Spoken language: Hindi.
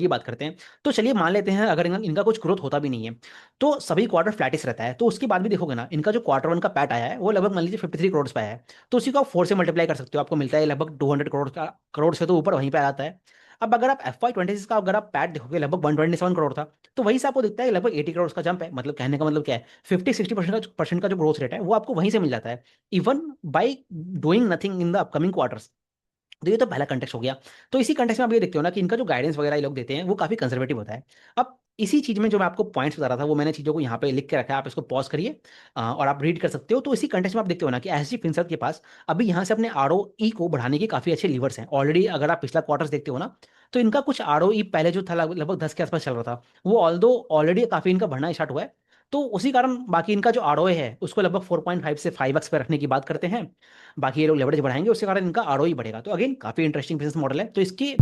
की बात करते हैं, तो चलिए मान लेते हैं अगर इनका कुछ ग्रोथ होता भी नहीं है तो सभी क्वार्टर फ्लैटिस रहता है, तो उसके बाद भी देखोगे ना इनका जो क्वार्टर वन का पैट आया है वो लगभग मान लीजिए 53 करोड़ पे आया है। तो उसी को आप 4 से मल्टीप्लाई कर सकते हो, आपको मिलता है लगभग 200 करोड़ का, करोड़ से तो ऊपर वहीं पे आ जाता है। अब अगर आप FY 26 का अगर आप पैट देखोगे लगभग 127 करोड़ था, तो वहीं से आपको दिखता है लगभग 80 करोड़ का जंप है। मतलब कहने का मतलब क्या है, 50-60% का जो ग्रोथ रेट है वो आपको वहीं से मिल जाता है, even by doing nothing in the upcoming quarters. तो ये तो पहला कंटेक्स्ट हो गया। तो इसी कंटेक्स्ट में आप ये देखते हो ना कि इनका जो गाइडेंस वगैरह ये लोग देते हैं वो काफी कंजर्वेटिव होता है। अब इसी चीज में जो मैं आपको पॉइंट्स बता रहा था वो मैंने चीजों को यहाँ पे लिख के रखा है, आप इसको पॉज करिए और आप रीड कर सकते हो। तो इसी कंटेक्स्ट में आप देखते हो ना कि एसजी फिनसर्व के पास अभी यहाँ से अपने आरओई को बढ़ाने के काफी अच्छे लीवर्स हैं ऑलरेडी। अगर आप पिछला क्वार्टर्स देखते हो ना तो इनका कुछ आरओई पहले जो था लगभग 10 के आसपास चल रहा था, वो ऑल्दो ऑलरेडी काफी इनका बढ़ना स्टार्ट हुआ है। तो उसी कारण बाकी इनका जो आरओए है उसको लगभग 4.5 से 5x पे रखने की बात करते हैं। बाकी ये लोग लेवरेज बढ़ाएंगे उसके कारण इनका आरओई बढ़ेगा। तो अगेन काफी इंटरेस्टिंग बिजनेस मॉडल है। तो इसकी